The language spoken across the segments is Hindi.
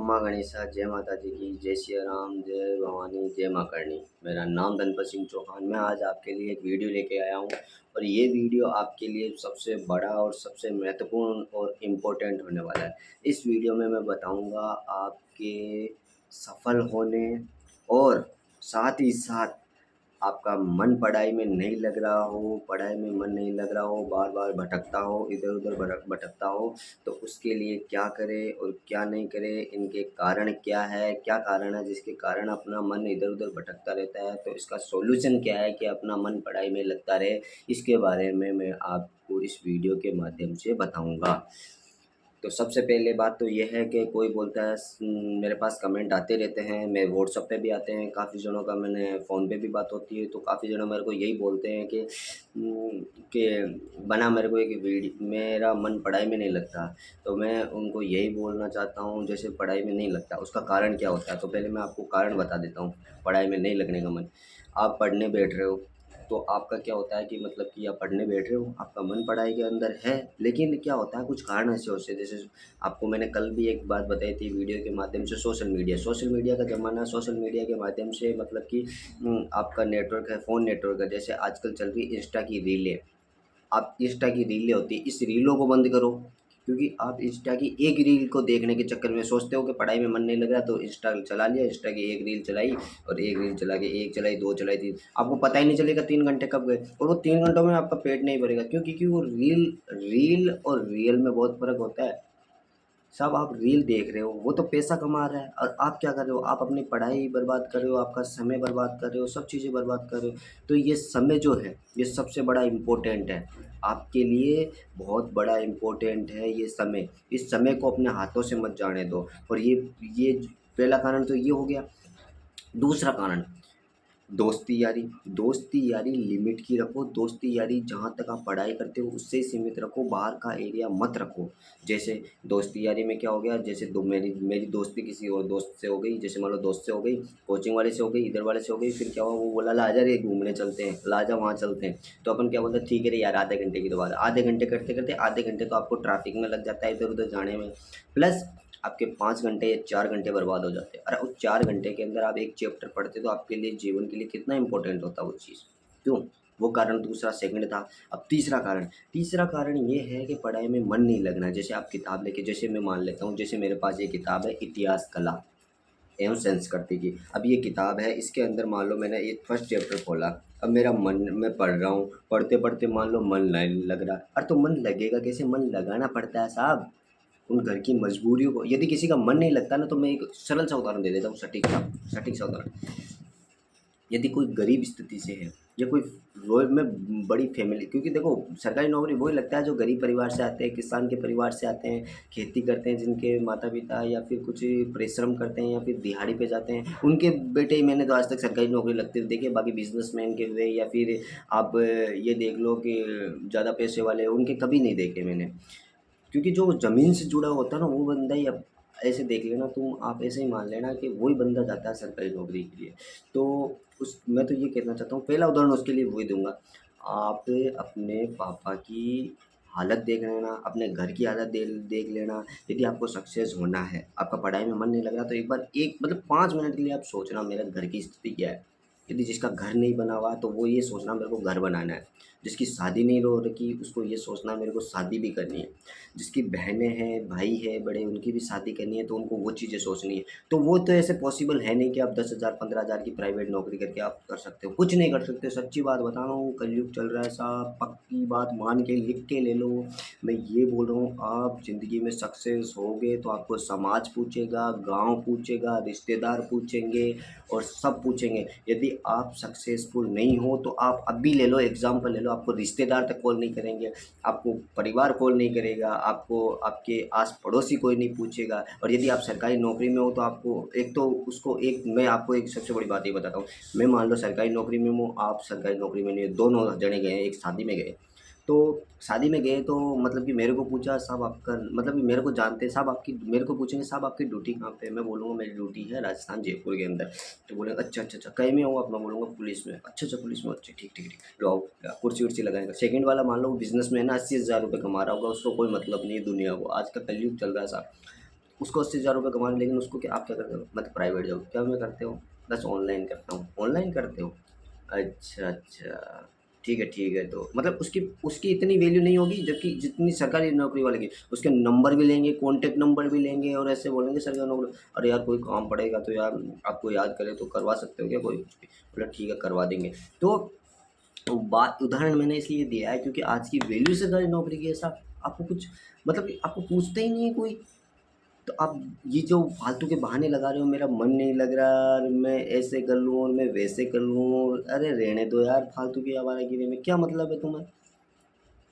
अम्मा गणेशा, जय माता जी की, जय सिया राम, जय भवानी, जय माँ करणी। मेरा नाम धनपत सिंह चौहान। मैं आज आपके लिए एक वीडियो लेके आया हूँ और ये वीडियो आपके लिए सबसे बड़ा और सबसे महत्वपूर्ण और इम्पोर्टेंट होने वाला है। इस वीडियो में मैं बताऊँगा आपके सफल होने और साथ ही साथ आपका मन पढ़ाई में नहीं लग रहा हो, पढ़ाई में मन नहीं लग रहा हो, बार-बार भटकता हो, इधर-उधर भटकता हो, तो उसके लिए क्या करें और क्या नहीं करें, इनके कारण क्या है, क्या कारण है जिसके कारण अपना मन इधर-उधर भटकता रहता है, तो इसका सॉल्यूशन क्या है कि अपना मन पढ़ाई में लगता रहे, इसके बारे में मैं आपको इस वीडियो के माध्यम से बताऊँगा। तो सबसे पहले बात तो ये है कि कोई बोलता है मेरे पास कमेंट आते रहते हैं, मेरे व्हाट्सएप पे भी आते हैं, काफ़ी जनों का मैंने फ़ोन पे भी बात होती है, तो काफ़ी जने मेरे को यही बोलते हैं कि बना मेरे को एक मेरा मन पढ़ाई में नहीं लगता। तो मैं उनको यही बोलना चाहता हूँ जैसे पढ़ाई में नहीं लगता, उसका कारण क्या होता है? तो पहले मैं आपको कारण बता देता हूँ, पढ़ाई में नहीं लगने का मन। आप पढ़ने बैठ रहे हो, तो आपका क्या होता है कि मतलब कि आप पढ़ने बैठ रहे हो, आपका मन पढ़ाई के अंदर है, लेकिन क्या होता है कुछ कारण ऐसे होते हैं जैसे आपको मैंने कल भी एक बात बताई थी वीडियो के माध्यम से सोशल मीडिया का ज़माना है, सोशल मीडिया के माध्यम से मतलब कि आपका नेटवर्क है, फ़ोन नेटवर्क है, जैसे आजकल चल रही इंस्टा की रीलें। आप इंस्टा की रीलें होती है, इस रीलों को बंद करो, क्योंकि आप इंस्टा की एक रील को देखने के चक्कर में सोचते हो कि पढ़ाई में मन नहीं लग रहा तो इंस्टा चला लिया, इंस्टा की एक रील चलाई और एक रील चला के एक चलाई, 2 चलाई, 3 आपको पता ही नहीं चलेगा 3 घंटे कब गए और वो 3 घंटों में आपका पेट नहीं भरेगा क्यों? क्योंकि वो रील रील और रियल में बहुत फ़र्क होता है। सब आप रील देख रहे हो, वो तो पैसा कमा रहा है और आप क्या कर रहे हो? आप अपनी पढ़ाई बर्बाद कर रहे हो, आपका समय बर्बाद कर रहे हो, सब चीज़ें बर्बाद कर रहे हो। तो ये समय जो है, ये सबसे बड़ा इम्पोर्टेंट है। आपके लिए बहुत बड़ा इम्पोर्टेंट है ये समय। इस समय को अपने हाथों से मत जाने दो और ये पहला कारण तो ये हो गया। दूसरा कारण दोस्ती यारी लिमिट की रखो, दोस्ती यारी जहाँ तक आप पढ़ाई करते हो उससे ही सीमित रखो, बाहर का एरिया मत रखो। जैसे दोस्ती यारी में क्या हो गया, जैसे दो मेरी मेरी दोस्ती किसी और दोस्त से हो गई, जैसे मान लो दोस्त से हो गई, कोचिंग वाले से हो गई, इधर वाले से हो गई, फिर क्या हुआ वो बोला ला आजा रे घूमने चलते हैं, ला आजा वहाँ चलते हैं। तो अपन क्या बोलते हैं ठीक है रे यार आधे घंटे की तो बात है, आधे घंटे करते-करते आधे घंटे तो आपको ट्रैफिक में लग जाता है इधर-उधर जाने में। प्लस आपके 5 घंटे या 4 घंटे बर्बाद हो जाते हैं। अरे उस 4 घंटे के अंदर आप एक चैप्टर पढ़ते तो आपके लिए जीवन के लिए कितना इम्पोर्टेंट होता वो चीज़। क्यों? वो कारण दूसरा सेकंड था। अब तीसरा कारण ये है कि पढ़ाई में मन नहीं लगना। जैसे आप किताब लेके जैसे मैं मान लेता हूँ, जैसे मेरे पास ये किताब है इतिहास कला एवं संस्कृति की। अब ये किताब है, इसके अंदर मान लो मैंने ये फर्स्ट चैप्टर खोला, अब मेरा मन मैं पढ़ रहा हूँ, पढ़ते-पढ़ते मान लो मन नहीं लग रहा। अरे तो मन लगेगा कैसे? मन लगाना पड़ता है साहब। उन घर की मजबूरियों को यदि किसी का मन नहीं लगता ना तो मैं एक सरल सा उदाहरण दे देता हूँ सटीक सा उदाहरण। यदि कोई गरीब स्थिति से है या कोई रोज में बड़ी फैमिली, क्योंकि देखो सरकारी नौकरी वही लगता है जो गरीब परिवार से आते हैं, किसान के परिवार से आते हैं, खेती करते हैं, जिनके माता पिता या फिर कुछ परिश्रम करते हैं या फिर दिहाड़ी पे जाते हैं, उनके बेटे ही मैंने तो आज तक सरकारी नौकरी लगते हुए देखे। बाकी बिजनेसमैन के हुए या फिर आप ये देख लो कि ज़्यादा पैसे वाले उनके कभी नहीं देखे मैंने। क्योंकि जो ज़मीन से जुड़ा होता है ना वो बंदा ही अब ऐसे देख लेना तुम, आप ऐसे ही मान लेना कि वही बंदा जाता है सरकारी नौकरी के लिए। तो उस मैं तो ये कहना चाहता हूँ, पहला उदाहरण उसके लिए वही दूँगा। आप अपने पापा की हालत देख लेना, अपने घर की हालत देख लेना। यदि आपको सक्सेस होना है, आपका पढ़ाई में मन नहीं लग रहा तो एक बार एक मतलब 5 मिनट के लिए आप सोचना मेरा घर की स्थिति क्या है? यदि जिसका घर नहीं बना हुआ तो वो ये सोचना मेरे को घर बनाना है। जिसकी शादी नहीं हो रखी उसको ये सोचना मेरे को शादी भी करनी है। जिसकी बहनें हैं, भाई है बड़े उनकी भी शादी करनी है तो उनको वो चीज़ें सोचनी है। तो वो तो ऐसे पॉसिबल है नहीं कि आप 10,000 15,000 की प्राइवेट नौकरी करके आप कर सकते हो। कुछ नहीं कर सकते, सच्ची बात बता रहा हूँ, कलयुग चल रहा है साहब, पक्की बात मान के लिख के ले लो। मैं ये बोल रहा हूँ आप ज़िंदगी में सक्सेस होगे तो आपको समाज पूछेगा, गाँव पूछेगा, रिश्तेदार पूछेंगे और सब पूछेंगे। यदि आप सक्सेसफुल नहीं हो तो आप अभी ले लो एग्ज़ाम्पल ले लो, आपको रिश्तेदार तक कॉल नहीं करेंगे, आपको परिवार कॉल नहीं करेगा, आपको आपके आस-पड़ोसी कोई नहीं पूछेगा। और यदि आप सरकारी नौकरी में हो तो आपको एक तो उसको एक मैं आपको एक सबसे बड़ी बात ये बताता हूँ। मैं मान लो सरकारी नौकरी में हूँ, आप सरकारी नौकरी में नहीं हो, दोनों जने गए हैं, एक शादी में गए। तो शादी में गए तो मतलब कि मेरे को पूछा साहब आपका मतलब कि मेरे को जानते हैं साहब आपकी, मेरे को पूछेंगे साहब आपकी ड्यूटी कहाँ पे है? मैं बोलूँगा मेरी ड्यूटी है राजस्थान जयपुर के अंदर। तो बोलेंगे अच्छा, कै में हो आप? मैं बोलूँगा पुलिस में। अच्छा, पुलिस में, अच्छा ठीक। लो आओ, कुर्सी-वुर्सी लगाएँगे। सेकंड वाला मान लो वो बिज़नेसमैन है, 80,000 रुपए कमा रहा होगा, उसको कोई मतलब नहीं है दुनिया को। आज का कलयुग चल रहा है साहब। उसको 80,000 रुपये कमा रहे हो, लेकिन उसको क्या, आप क्या करते हो, मतलब प्राइवेट जॉब क्या मैं करते हो, बस ऑनलाइन करता हूँ, ऑनलाइन करते हो। अच्छा अच्छा, ठीक है, तो मतलब उसकी उसकी इतनी वैल्यू नहीं होगी जबकि जितनी सरकारी नौकरी वाले की, उसके नंबर भी लेंगे, कॉन्टैक्ट नंबर भी लेंगे और ऐसे बोलेंगे सरकारी नौकरी, अरे यार कोई काम पड़ेगा तो यार आपको याद करे तो करवा सकते हो क्या, कोई कुछ भी, बोला ठीक है करवा देंगे। तो बात उदाहरण मैंने इसलिए दिया है क्योंकि आज की वैल्यू सरकारी नौकरी की ऐसा आपको कुछ, मतलब कि आपको पूछता ही नहीं है कोई। तो आप ये जो फालतू के बहाने लगा रहे हो, मेरा मन नहीं लग रहा और मैं ऐसे कर लूँ और मैं वैसे कर लूँ, अरे रहने दो यार, फालतू की आवारागिरी में क्या मतलब है तुम्हें।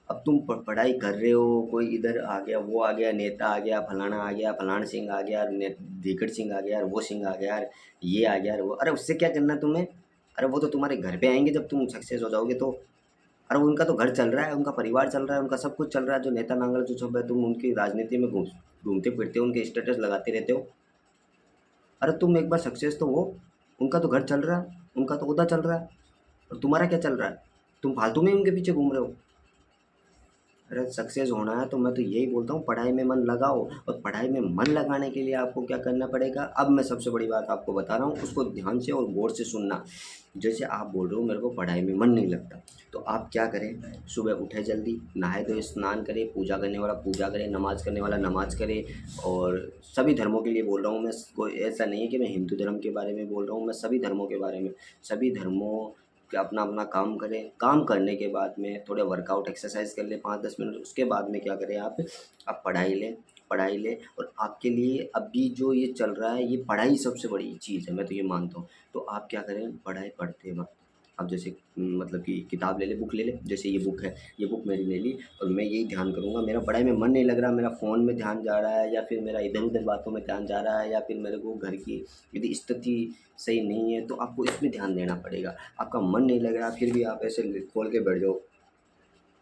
अब तुम पढ़ाई कर रहे हो, कोई इधर आ गया, वो आ गया, नेता आ गया, फलाना आ गया, फलाना सिंह आ गया, धीकड़ सिंह आ गया यार, वो सिंह आ गया यार, ये आ गया यार, वो, अरे उससे क्या करना तुम्हें। अरे वो तो तुम्हारे घर पे आएंगे जब तुम सक्सेस हो जाओगे तो। अरे उनका तो घर चल रहा है, उनका परिवार चल रहा है, उनका सब कुछ चल रहा है, जो नेता नांगल जो सब है, तुम उनकी राजनीति में घूमते फिरते हो, उनके स्टेटस लगाते रहते हो। अरे तुम एक बार सक्सेस तो हो, उनका तो घर चल रहा है, उनका तो ओहदा चल रहा है, और तुम्हारा क्या चल रहा है, तुम फालतू में ही उनके पीछे घूम रहे हो। अरे सक्सेस होना है तो मैं तो यही बोलता हूँ, पढ़ाई में मन लगाओ, और पढ़ाई में मन लगाने के लिए आपको क्या करना पड़ेगा, अब मैं सबसे बड़ी बात आपको बता रहा हूँ, उसको ध्यान से और गौर से सुनना। जैसे आप बोल रहे हो मेरे को पढ़ाई में मन नहीं लगता, तो आप क्या करें, सुबह उठे जल्दी, नहाए धोए, स्नान करें, पूजा करने वाला पूजा करे, नमाज करने वाला नमाज करे। और सभी धर्मों के लिए बोल रहा हूँ मैं, कोई ऐसा नहीं है कि मैं हिंदू धर्म के बारे में बोल रहा हूँ, मैं सभी धर्मों के बारे में, सभी धर्मों कि अपना अपना काम करें, काम करने के बाद में थोड़े वर्कआउट एक्सरसाइज कर लें 5-10 मिनट, उसके बाद में क्या करें आप पढ़ाई लें। और आपके लिए अभी जो ये चल रहा है, ये पढ़ाई सबसे बड़ी चीज़ है, मैं तो ये मानता हूँ। तो आप क्या करें, पढ़ाई पढ़ते वक्त आप जैसे मतलब कि किताब ले ले, बुक ले ले, जैसे ये बुक है, ये बुक मेरी ले ली, और मैं यही ध्यान करूँगा, मेरा पढ़ाई में मन नहीं लग रहा, मेरा फ़ोन में ध्यान जा रहा है, या फिर मेरा इधर उधर बातों में ध्यान जा रहा है, या फिर मेरे को घर की यदि स्थिति सही नहीं है तो आपको इसमें ध्यान देना पड़ेगा। आपका मन नहीं लग रहा फिर भी आप ऐसे खोल के बैठ जाओ,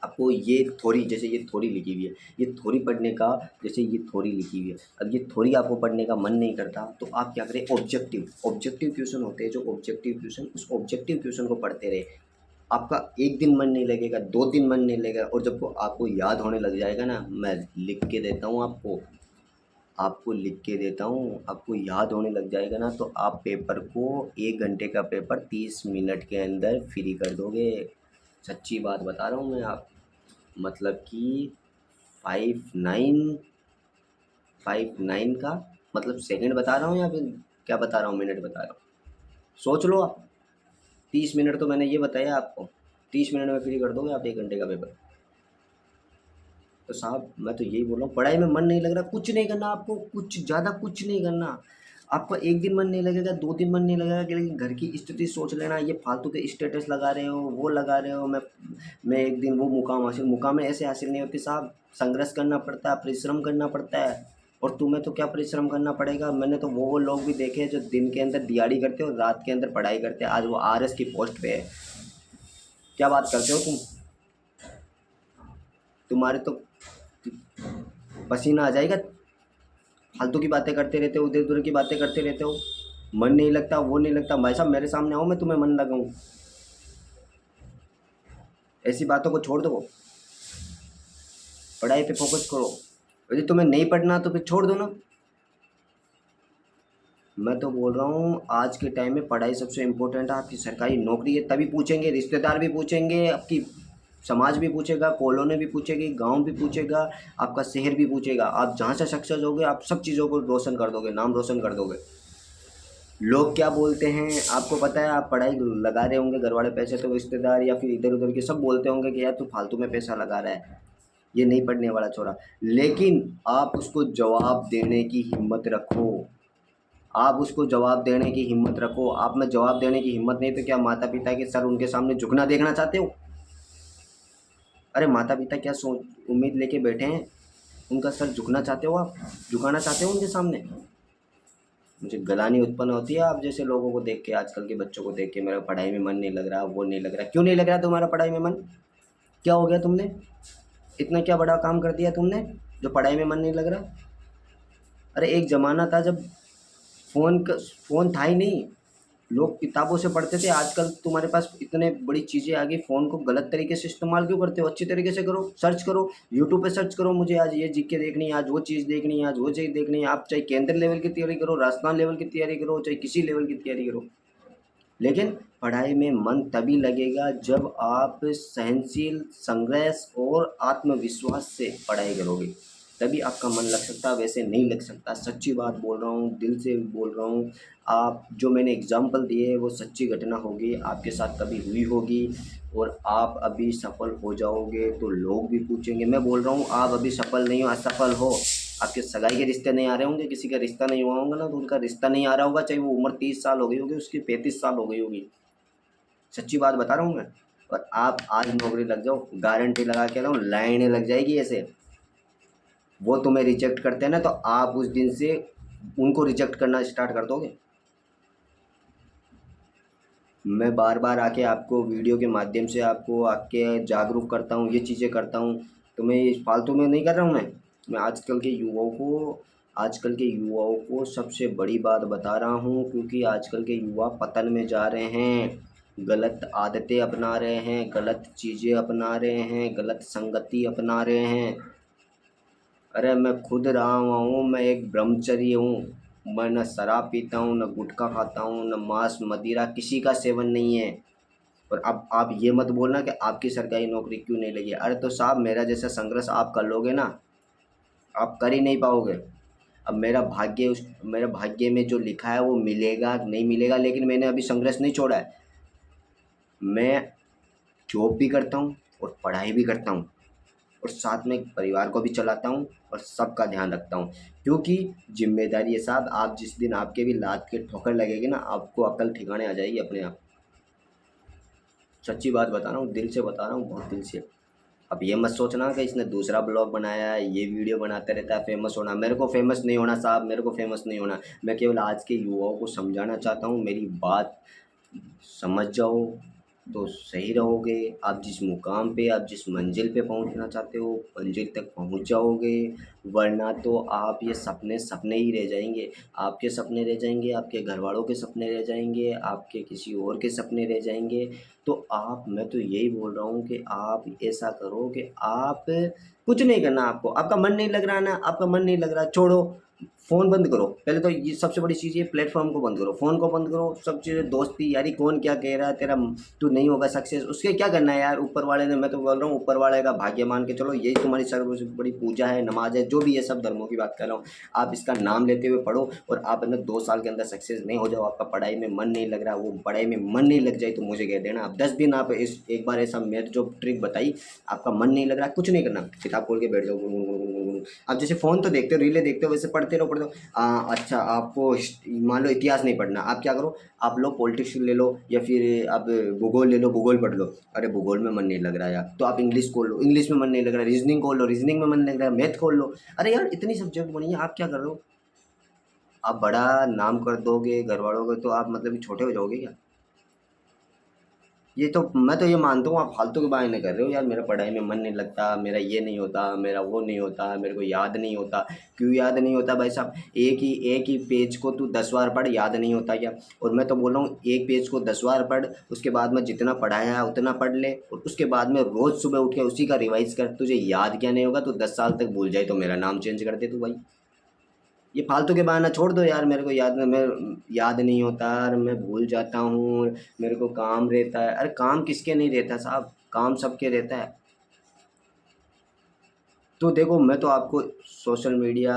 आपको ये थ्योरी, जैसे ये थ्योरी लिखी हुई है, ये थ्योरी पढ़ने का, जैसे ये थ्योरी लिखी हुई है, अब ये थ्योरी आपको पढ़ने का मन नहीं करता तो आप क्या करें, ऑब्जेक्टिव ऑब्जेक्टिव क्वेश्चन होते हैं जो ऑब्जेक्टिव क्वेश्चन, उस ऑब्जेक्टिव क्वेश्चन को पढ़ते रहे। आपका एक दिन मन नहीं लगेगा, 2 दिन मन नहीं लगेगा, और जब वो आपको याद होने लग जाएगा ना, मैं लिख के देता हूँ आपको, लिख के देता हूँ, आपको याद होने लग जाएगा ना, तो आप पेपर को 1 घंटे का पेपर 30 मिनट के अंदर फ्री कर दोगे। सच्ची बात बता रहा हूँ मैं आप, मतलब कि 59 59 का मतलब सेकंड बता रहा हूँ या फिर क्या बता रहा हूँ, मिनट बता रहा हूँ, सोच लो आप। 30 मिनट तो मैंने ये बताया आपको, 30 मिनट में फ्री कर दोगे आप 1 घंटे का पेपर। तो साहब मैं तो यही बोल रहा हूँ, पढ़ाई में मन नहीं लग रहा, कुछ नहीं करना आपको, कुछ ज़्यादा कुछ नहीं करना। आपका एक दिन मन नहीं लगेगा, 2 दिन मन नहीं लगेगा, लेकिन घर की स्थिति सोच लेना, ये फालतू के स्टेटस लगा रहे हो, वो लगा रहे हो, मैं एक दिन वो मुकाम ऐसे हासिल नहीं होती साहब, संघर्ष करना पड़ता है, परिश्रम करना पड़ता है। और तुम्हें तो क्या परिश्रम करना पड़ेगा, मैंने तो वो लोग भी देखे हैं जो दिन के अंदर दिहाड़ी करते हो, रात के अंदर पढ़ाई करते हैं, आज वो आरएस की पोस्ट पे है। क्या बात करते हो तुम, तुम्हारे तो पसीना आ जाएगा, फालतू की बातें करते रहते हो, उधर उधर की बातें करते रहते हो, मन नहीं लगता, वो नहीं लगता, भाई साहब मेरे सामने आओ, मैं तुम्हें मन लगाऊं, ऐसी बातों को छोड़ दो, पढ़ाई पे फोकस करो। यदि तुम्हें नहीं पढ़ना तो फिर छोड़ दो ना। मैं तो बोल रहा हूँ आज के टाइम में पढ़ाई सबसे इम्पोर्टेंट है, आपकी सरकारी नौकरी है तभी पूछेंगे, रिश्तेदार भी पूछेंगे, आपकी समाज भी पूछेगा, कॉलोनी भी पूछेगी, गांव भी पूछेगा, आपका शहर भी पूछेगा, आप जहाँ से सक्सेस होगे आप सब चीज़ों को रोशन कर दोगे, नाम रोशन कर दोगे। लोग क्या बोलते हैं आपको पता है, आप पढ़ाई लगा रहे होंगे, घर वाले पैसे तो रिश्तेदार या फिर इधर उधर के सब बोलते होंगे कि यार तू फालतू में पैसा लगा रहा है, ये नहीं पढ़ने वाला छोरा। लेकिन आप उसको जवाब देने की हिम्मत रखो, आप उसको जवाब देने की हिम्मत रखो। आप में जवाब देने की हिम्मत नहीं तो क्या माता पिता के सर उनके सामने झुकना देखना चाहते हो। अरे माता पिता क्या सोच उम्मीद लेके बैठे हैं, उनका सर झुकना चाहते हो, आप झुकाना चाहते हो उनके सामने। मुझे गलानी उत्पन्न होती है आप जैसे लोगों को देख के, आजकल के बच्चों को देख के, मेरा पढ़ाई में मन नहीं लग रहा, वो नहीं लग रहा। क्यों नहीं लग रहा तुम्हारा पढ़ाई में मन, क्या हो गया तुमने, इतना क्या बड़ा काम कर दिया तुमने जो पढ़ाई में मन नहीं लग रहा। अरे एक ज़माना था जब फ़ोन था ही नहीं, लोग किताबों से पढ़ते थे, आजकल तुम्हारे पास इतने बड़ी चीज़ें आ गई, फ़ोन को गलत तरीके से इस्तेमाल क्यों करते हो? अच्छी तरीके से करो, सर्च करो, यूट्यूब पे सर्च करो, मुझे आज ये जीके देखनी है, आज वो चीज़ देखनी है, आज वो चीज़ देखनी है। आप चाहे केंद्र लेवल की तैयारी करो, राजस्थान लेवल की तैयारी करो, चाहे किसी लेवल की तैयारी करो, लेकिन पढ़ाई में मन तभी लगेगा जब आप सहनशील, संघर्ष और आत्मविश्वास से पढ़ाई करोगे, तभी आपका मन लग सकता है, वैसे नहीं लग सकता। सच्ची बात बोल रहा हूँ, दिल से बोल रहा हूँ। आप जो मैंने एग्ज़ाम्पल दिए हैं वो सच्ची घटना होगी, आपके साथ कभी हुई होगी, और आप अभी सफल हो जाओगे तो लोग भी पूछेंगे। मैं बोल रहा हूँ आप अभी सफल नहीं हो, असफल हो, आपके सगाई के रिश्ते नहीं आ रहे होंगे, किसी का रिश्ता नहीं हुआ होगा ना, तो उनका रिश्ता नहीं आ रहा होगा, चाहे वो उम्र 30 साल हो गई होगी, उसकी 35 साल हो गई होगी। सच्ची बात बता रहा हूँ मैं। और आप आज नौकरी लग जाओ, गारंटी लगा के रहा हूँ, लाइनें लग जाएगी ऐसे। वो तुम्हें रिजेक्ट करते हैं ना, तो आप उस दिन से उनको रिजेक्ट करना स्टार्ट कर दोगे। मैं बार बार आके आपको वीडियो के माध्यम से आपको आके जागरूक करता हूँ, ये चीज़ें करता हूँ, तो मैं ये फालतू में नहीं कर रहा हूँ। मैं आजकल के युवाओं को सबसे बड़ी बात बता रहा हूँ, क्योंकि आजकल के युवा पतन में जा रहे हैं, गलत आदतें अपना रहे हैं, गलत चीज़ें अपना रहे हैं, गलत संगति अपना रहे हैं। अरे मैं खुद रहा हुआ हूँ, मैं एक ब्रह्मचर्य हूँ। मैं न शराब पीता हूँ, न गुटखा खाता हूँ, न मांस मदिरा, किसी का सेवन नहीं है। और अब आप ये मत बोलना कि आपकी सरकारी नौकरी क्यों नहीं लगी। अरे तो साहब, मेरा जैसा संघर्ष आप कर लोगे ना, आप कर ही नहीं पाओगे। अब मेरा भाग्य में जो लिखा है वो मिलेगा नहीं मिलेगा, लेकिन मैंने अभी संघर्ष नहीं छोड़ा है। मैं जॉब भी करता हूँ और पढ़ाई भी करता हूँ, और साथ में परिवार को भी चलाता हूँ और सबका ध्यान रखता हूँ, क्योंकि जिम्मेदारी है साहब। आप जिस दिन आपके भी लात के ठोकर लगेगी ना, आपको अकल ठिकाने आ जाएगी अपने आप। सच्ची बात बता रहा हूँ, दिल से बता रहा हूँ, बहुत दिल से। अब ये मत सोचना कि इसने दूसरा ब्लॉग बनाया है, ये वीडियो बनाता रहता है, फेमस होना। मेरे को फेमस नहीं होना साहब, मेरे को फेमस नहीं होना। मैं केवल आज के युवाओं को समझाना चाहता हूँ, मेरी बात समझ जाओ तो सही रहोगे। आप जिस मुकाम पे, आप जिस मंजिल पे पहुंचना चाहते हो, मंजिल तक पहुंच जाओगे, वरना तो आप ये सपने सपने ही रह जाएंगे। आपके सपने रह जाएंगे, आपके घर वालों के सपने रह जाएंगे, आपके किसी और के सपने रह जाएंगे। तो मैं तो यही बोल रहा हूँ कि आप ऐसा करो कि आप कुछ नहीं करना। आपका मन नहीं लग रहा ना, आपका मन नहीं लग रहा, छोड़ो, फ़ोन बंद करो। पहले तो ये सबसे बड़ी चीज़, ये प्लेटफॉर्म को बंद करो, फ़ोन को बंद करो, सब चीज़ें, दोस्ती यारी, कौन क्या कह रहा है तेरा, तू नहीं होगा सक्सेस, उसके क्या करना है यार। ऊपर वाले ने, मैं तो बोल रहा हूँ, ऊपर वाले का भाग्य मान के चलो, यही तुम्हारी सर्वसे बड़ी पूजा है, नमाज है, जो भी है, सब धर्मों की बात कर रहा हूँ। आप इसका नाम लेते हुए पढ़ो, और आप अंदर 2 साल के अंदर सक्सेस नहीं हो जाओ, आपका पढ़ाई में मन नहीं लग रहा, वो पढ़ाई में मन नहीं लग जाए तो मुझे कह देना। आप 10 दिन, आप इस एक बार ऐसा मैथ जो ट्रिक बताई, आपका मन नहीं लग रहा, कुछ नहीं करना, किताब खोल के बैठ जाओ, गुन गुन गुन गुन गुन गुन। आप जैसे फ़ोन तो देखते हो, रीलें देखते हो, वैसे पढ़ते रहो, पढ़ते रहो। अच्छा, आपको मान लो इतिहास नहीं पढ़ना, आप क्या करो, आप लो पॉलिटिक्स ले लो, या फिर आप भूगोल ले लो, भूगोल पढ़ लो। अरे भूगोल में मन नहीं लग रहा यार, तो आप इंग्लिश खोल लो, इंग्लिश में मन नहीं लग रहा, रीजनिंग खोल लो, रीजनिंग में मन नहीं लग रहा, मैथ खोल लो। अरे यार, इतनी सब्जेक्ट बनी है, आप क्या कर रहे हो? आप बड़ा नाम कर दोगे घर वालों को, तो आप मतलब कि छोटे हो जाओगे क्या? ये तो मैं तो ये मानता हूँ, आप फालतू के बहाने कर रहे हो यार। मेरा पढ़ाई में मन नहीं लगता, मेरा ये नहीं होता, मेरा वो नहीं होता, मेरे को याद नहीं होता। क्यों याद नहीं होता भाई साहब? एक ही पेज को तू 10 बार पढ़, याद नहीं होता क्या? और मैं तो बोल रहा हूँ, एक पेज को 10 बार पढ़, उसके बाद में जितना पढ़ाया है उतना पढ़ ले, और उसके बाद में रोज़ सुबह उठ के उसी का रिवाइज कर। तुझे याद क्या नहीं होगा? तो 10 साल तक भूल जाए तो मेरा नाम चेंज कर दे तू भाई। ये फालतू के बहाना छोड़ दो यार। मेरे को याद नहीं होता, और मैं भूल जाता हूँ, मेरे को काम रहता है। अरे काम किसके नहीं रहता साहब, काम सबके रहता है। तो देखो, मैं तो आपको सोशल मीडिया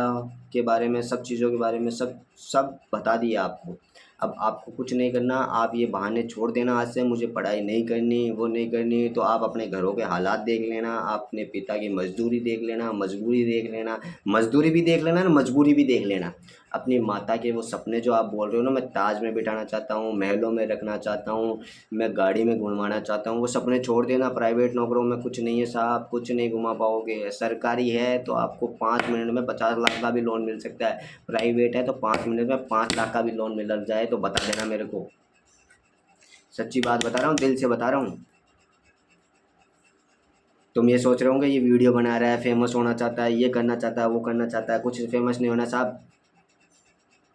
के बारे में, सब चीज़ों के बारे में, सब सब बता दिया आपको। अब आपको कुछ नहीं करना, आप ये बहाने छोड़ देना आज से। मुझे पढ़ाई नहीं करनी, वो नहीं करनी, तो आप अपने घरों के हालात देख लेना, आप अपने पिता की मजदूरी देख लेना, मजबूरी देख लेना, मजदूरी भी देख लेना ना, मजबूरी भी देख लेना। अपनी माता के वो सपने जो आप बोल रहे हो ना, मैं ताज में बिठाना चाहता हूँ, महलों में रखना चाहता हूँ, मैं गाड़ी में घुमाना चाहता हूँ, वो सपने छोड़ देना। प्राइवेट नौकरों में कुछ नहीं है साहब, कुछ नहीं घुमा पाओगे। सरकारी है तो आपको 5 मिनट में 50 लाख का भी लोन मिल सकता है, प्राइवेट है तो 5 मिनट में 5 लाख का भी लोन मिल जाए तो बता देना मेरे को। सच्ची बात बता रहा हूँ, दिल से बता रहा हूँ। तुम ये सोच रहे होंगे ये वीडियो बना रहा है, फेमस होना चाहता है, ये करना चाहता है, वो करना चाहता है, कुछ फेमस नहीं होना साहब।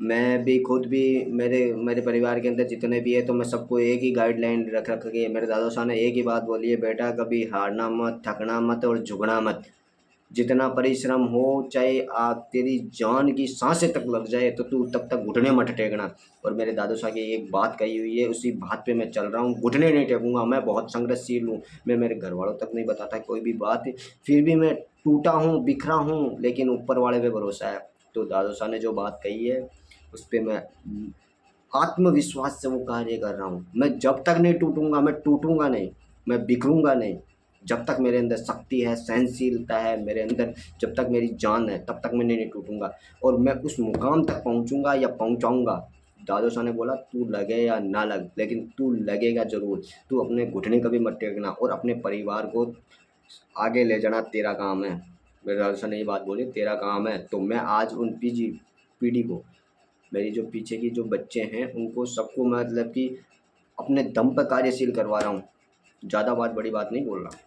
मैं भी खुद भी, मेरे मेरे परिवार के अंदर जितने भी है, तो मैं सबको एक ही गाइडलाइन रख रख के, मेरे दादा साहब ने एक ही बात बोली है, बेटा कभी हारना मत, थकना मत और झुकना मत। जितना परिश्रम हो, चाहे आप तेरी जान की सांसें तक लग जाए, तो तू तब तक घुटने मत टेकना। और मेरे दादू साहब की एक बात कही हुई है, उसी बात पे मैं चल रहा हूँ, घुटने नहीं टेकूंगा। मैं बहुत संघर्षशील हूँ, मैं मेरे घर वालों तक नहीं बताता कोई भी बात, फिर भी मैं टूटा हूँ, बिखरा हूँ, लेकिन ऊपर वाले पे भरोसा है। तो दादू साहब ने जो बात कही है, उस पे मैं आत्मविश्वास से वो कार्य कर रहा हूँ। मैं जब तक नहीं टूटूंगा, मैं टूटूंगा नहीं, मैं बिखरूंगा नहीं। जब तक मेरे अंदर शक्ति है, सहनशीलता है मेरे अंदर, जब तक मेरी जान है, तब तक मैं नहीं टूटूंगा। और मैं उस मुकाम तक पहुंचूंगा या पहुंचाऊंगा। दादू साहब ने बोला, तू लगे या ना लग, लेकिन तू लगेगा जरूर। तू अपने घुटने कभी मत टेकना, और अपने परिवार को आगे ले जाना तेरा काम है। मेरे दादू साहब ने ये बात बोली, तेरा काम है। तो मैं आज उन पीढ़ी को, मेरी जो पीछे की जो बच्चे हैं, उनको सबको मतलब कि अपने दम पर कार्यशील करवा रहा हूँ। ज़्यादा बात, बड़ी बात नहीं बोल रहा।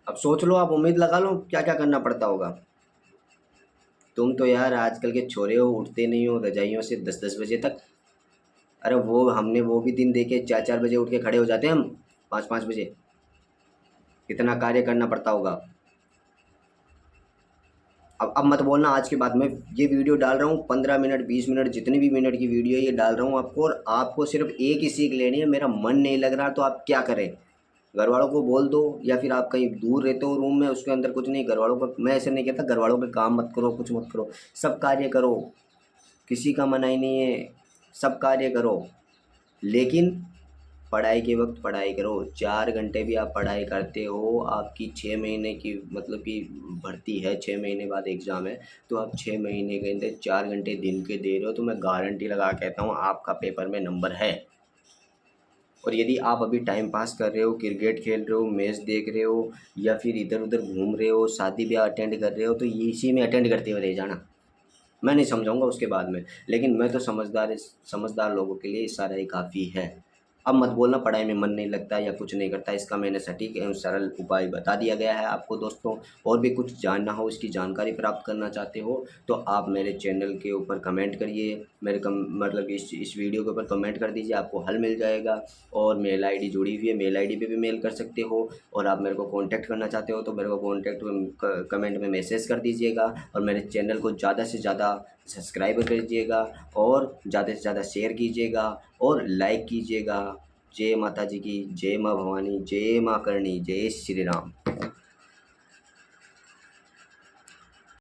अब सोच लो, आप उम्मीद लगा लो क्या क्या करना पड़ता होगा। तुम तो यार आजकल के छोरे हो, उठते नहीं हो रजाइयों से 10-10 बजे तक। अरे वो हमने वो भी दिन देखे, 4-4 बजे उठ के खड़े हो जाते हैं हम, 5-5 बजे। कितना कार्य करना पड़ता होगा। अब मत बोलना आज के बाद। मैं ये वीडियो डाल रहा हूँ, 15 मिनट 20 मिनट जितनी भी मिनट की वीडियो है, ये डाल रहा हूँ आपको, और आपको सिर्फ एक ही सीख लेनी है। मेरा मन नहीं लग रहा तो आप क्या करें, घर वालों को बोल दो, या फिर आप कहीं दूर रहते हो रूम में, उसके अंदर कुछ नहीं, घर वालों का, मैं ऐसे नहीं कहता घर वालों पे काम मत करो, कुछ मत करो, सब कार्य करो, किसी का मना ही नहीं है, सब कार्य करो। लेकिन पढ़ाई के वक्त पढ़ाई करो। 4 घंटे भी आप पढ़ाई करते हो, आपकी 6 महीने की मतलब कि भर्ती है, 6 महीने बाद एग्ज़ाम है, तो आप 6 महीने के अंदर 4 घंटे दिन के दे रहे हो, तो मैं गारंटी लगा कहता हूँ आपका पेपर में नंबर है। और यदि आप अभी टाइम पास कर रहे हो, क्रिकेट खेल रहे हो, मैच देख रहे हो, या फिर इधर उधर घूम रहे हो, शादी ब्याह अटेंड कर रहे हो, तो ये इसी में अटेंड करते हुए रह जाना। मैं नहीं समझाऊंगा उसके बाद में, लेकिन मैं तो समझदार समझदार लोगों के लिए इशारा ही काफ़ी है। अब मत बोलना पढ़ाई में मन नहीं लगता या कुछ नहीं करता, इसका मैंने सटीक एवं सरल उपाय बता दिया गया है आपको दोस्तों। और भी कुछ जानना हो, इसकी जानकारी प्राप्त करना चाहते हो, तो आप मेरे चैनल के ऊपर कमेंट करिए, मेरे मतलब इस वीडियो के ऊपर कमेंट कर दीजिए, आपको हल मिल जाएगा। और मेल आईडी जुड़ी हुई है, मेल आईडी पे भी मेल कर सकते हो। और आप मेरे को कांटेक्ट करना चाहते हो, तो मेरे को कांटेक्ट कमेंट में मैसेज कर दीजिएगा। और मेरे चैनल को ज़्यादा से ज़्यादा सब्सक्राइब कीजिएगा, और ज़्यादा से ज़्यादा शेयर कीजिएगा और लाइक कीजिएगा। जय माता जी की, जय माँ भवानी, जय माँ करणी, जय श्री राम।